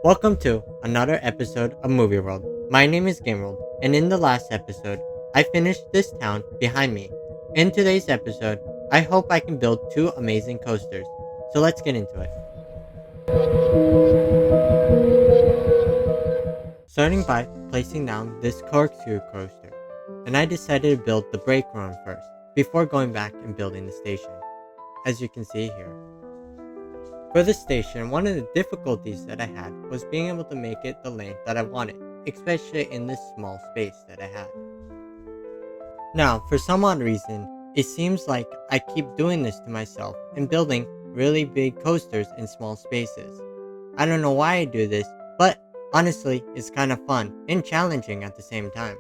Welcome to another episode of Movie World. My name is Game World, and in the last episode, I finished this town behind me. In today's episode, I hope I can build two amazing coasters. So let's get into it. Starting by placing down this corkscrew coaster, and I decided to build the break room first, before going back and building the station, as you can see here. For the station, one of the difficulties that I had was being able to make it the length that I wanted, especially in this small space that I had. Now, for some odd reason, it seems like I keep doing this to myself and building really big coasters in small spaces. I don't know why I do this, but honestly, it's kind of fun and challenging at the same time.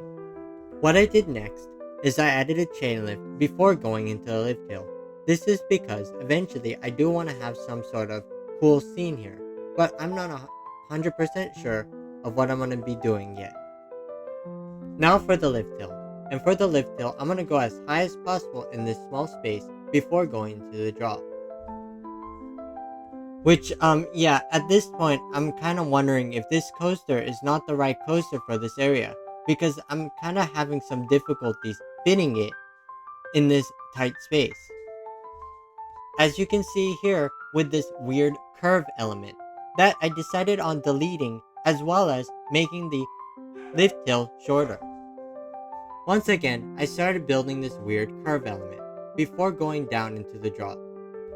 What I did next is I added a chain lift before going into the lift hill. This is because eventually I do want to have some sort of cool scene here, but I'm not 100% sure of what I'm going to be doing yet. Now for the lift hill. And for the lift hill, I'm going to go as high as possible in this small space before going to the drop. Which, at this point, I'm kind of wondering if this coaster is not the right coaster for this area, because I'm kind of having some difficulties fitting it in this tight space. As you can see here with this weird curve element that I decided on deleting, as well as making the lift hill shorter. Once again, I started building this weird curve element before going down into the drop.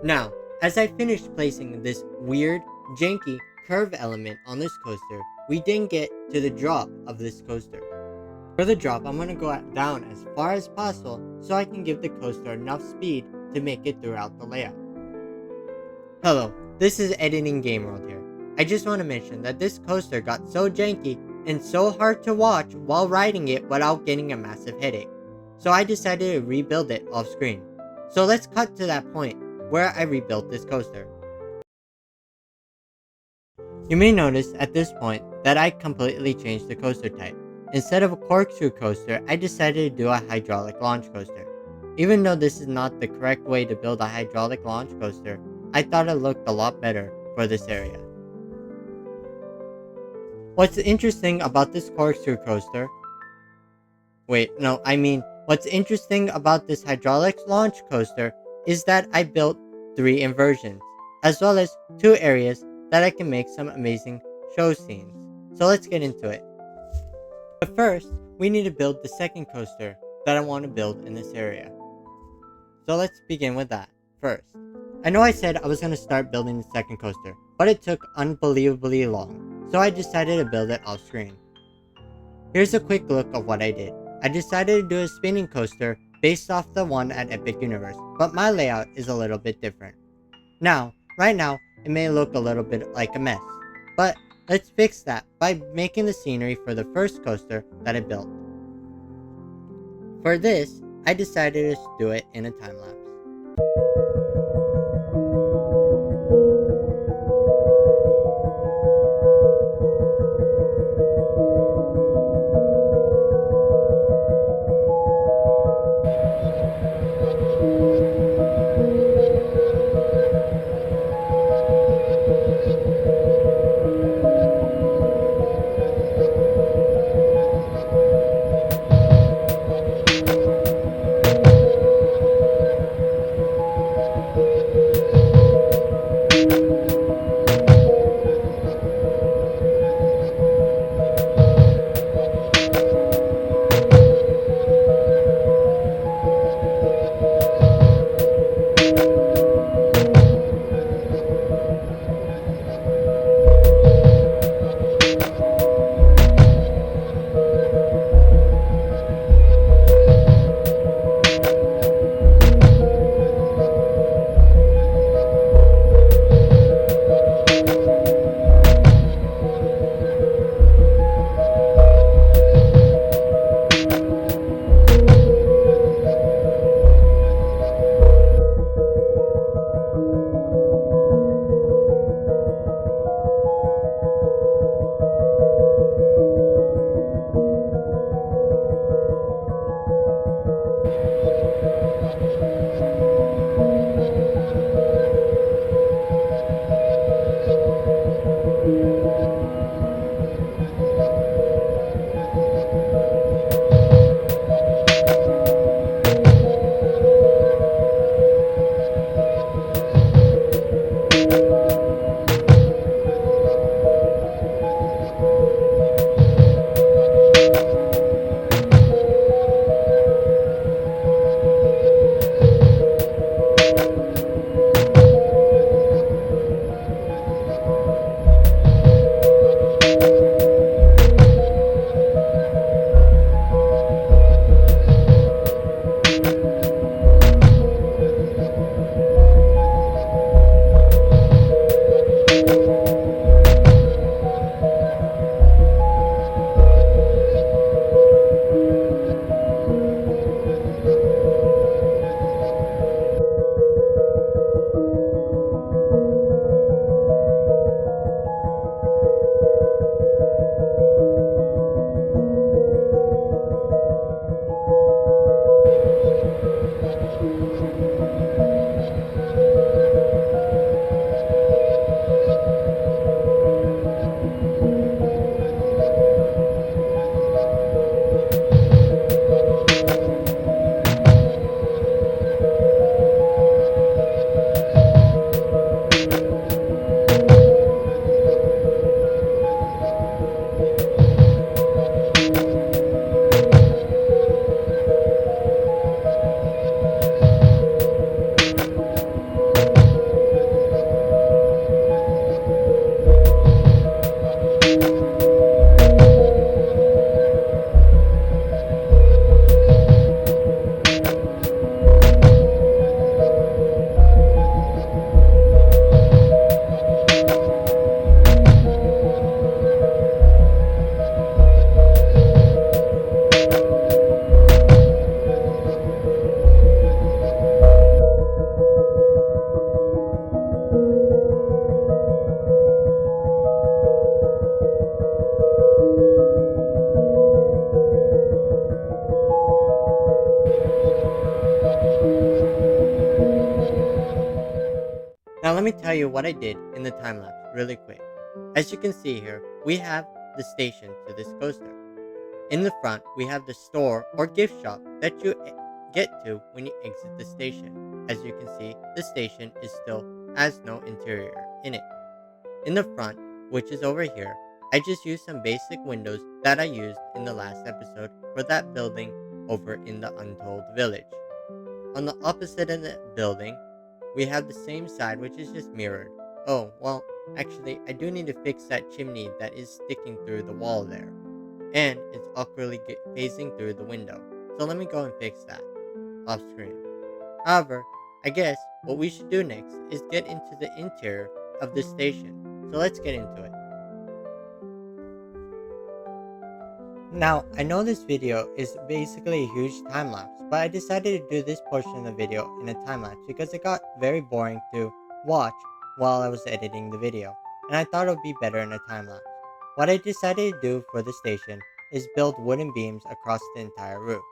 Now, as I finished placing this weird, janky curve element on this coaster, we didn't get to the drop of this coaster. For the drop, I'm going to go down as far as possible so I can give the coaster enough speed to make it throughout the layout. Hello, this is Editing Game World here. I just want to mention that this coaster got so janky and so hard to watch while riding it without getting a massive headache. So I decided to rebuild it off screen. So let's cut to that point where I rebuilt this coaster. You may notice at this point that I completely changed the coaster type. Instead of a corkscrew coaster, I decided to do a hydraulic launch coaster. Even though this is not the correct way to build a hydraulic launch coaster, I thought it looked a lot better for this area. What's interesting about this corkscrew coaster... What's interesting about this hydraulic launch coaster is that I built 3 inversions, as well as 2 areas that I can make some amazing show scenes. So let's get into it. But first, we need to build the second coaster that I want to build in this area. So let's begin with that first. I know I said I was going to start building the second coaster, but it took unbelievably long, so I decided to build it off screen. Here's a quick look of what I did. I decided to do a spinning coaster based off the one at Epic Universe, but my layout is a little bit different. Right now, it may look a little bit like a mess, but let's fix that by making the scenery for the first coaster that I built. For this, I decided to do it in a time lapse. let me tell you what I did in the time lapse really quick. As you can see here, we have the station to this coaster. In the front, we have the store or gift shop that you get to when you exit the station. As you can see, the station is still has no interior in it. In the front, which is over here, I just used some basic windows that I used in the last episode for that building over in the Untold Village. On the opposite of the building, we have the same side which is just mirrored. Oh, well, actually, I do need to fix that chimney that is sticking through the wall there. And it's awkwardly phasing through the window. So let me go and fix that off screen. However, I guess what we should do next is get into the interior of the station. So let's get into it. Now, I know this video is basically a huge time lapse, but I decided to do this portion of the video in a time lapse because it got very boring to watch while I was editing the video, and I thought it would be better in a time lapse. What I decided to do for the station is build wooden beams across the entire roof.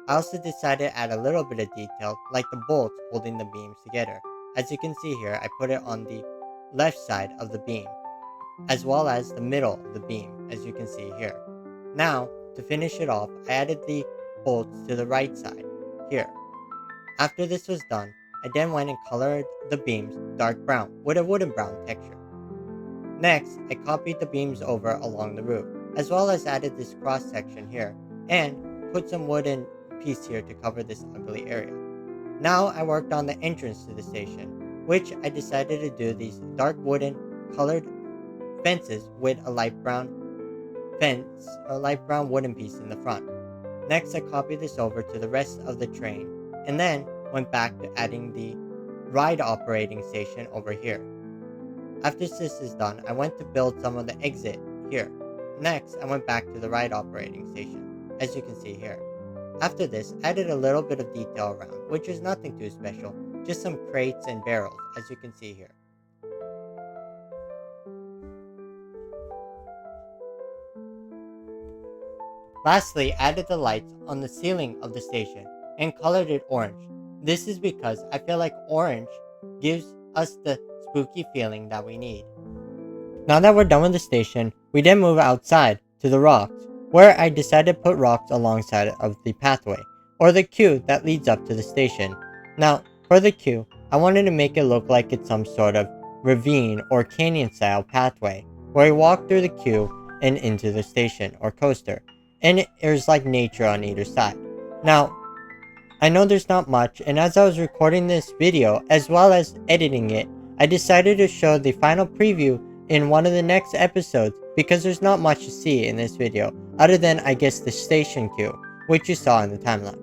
I also decided to add a little bit of detail like the bolts holding the beams together. As you can see here, I put it on the left side of the beam, as well as the middle of the beam, as you can see here. Now, to finish it off, I added the bolts to the right side, here. After this was done, I then went and colored the beams dark brown with a wooden brown texture. Next, I copied the beams over along the roof, as well as added this cross section here, and put some wooden piece here to cover this ugly area. Now I worked on the entrance to the station, which I decided to do these dark wooden colored fences with a light brown fence or light brown wooden piece in the front. Next, I copied this over to the rest of the train, and then went back to adding the ride operating station over here. After this is done, I went to build some of the exit here. Next, I went back to the ride operating station, as you can see here. After this, I added a little bit of detail around, which is nothing too special, just some crates and barrels, as you can see here. Lastly, I added the lights on the ceiling of the station and colored it orange. This is because I feel like orange gives us the spooky feeling that we need. Now that we're done with the station, we then move outside to the rocks, where I decided to put rocks alongside of the pathway, or the queue that leads up to the station. Now, for the queue, I wanted to make it look like it's some sort of ravine or canyon style pathway, where you walk through the queue and into the station or coaster, and there's like nature on either side. Now, I know there's not much, and as I was recording this video as well as editing it, I decided to show the final preview in one of the next episodes because there's not much to see in this video other than I guess the station queue, which you saw in the time lapse.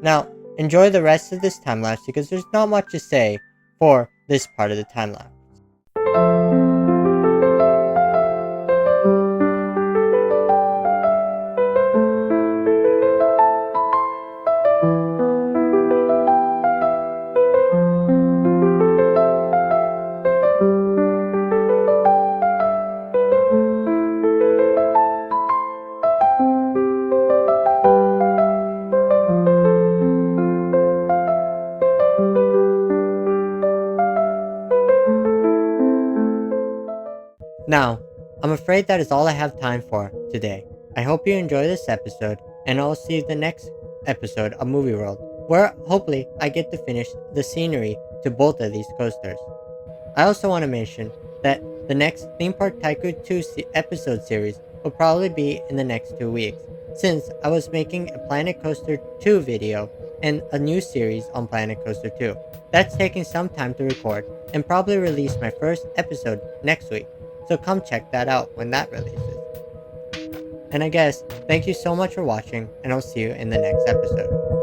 Now, enjoy the rest of this time lapse because there's not much to say for this part of the time lapse. Now, I'm afraid that is all I have time for today. I hope you enjoy this episode, and I'll see you the next episode of Movie World, where hopefully I get to finish the scenery to both of these coasters. I also want to mention that the next Theme Park Tycoon 2 episode series will probably be in the next 2 weeks, since I was making a Planet Coaster 2 video and a new series on Planet Coaster 2. That's taking some time to record and probably release my first episode next week. So come check that out when that releases. And I guess, thank you so much for watching, and I'll see you in the next episode.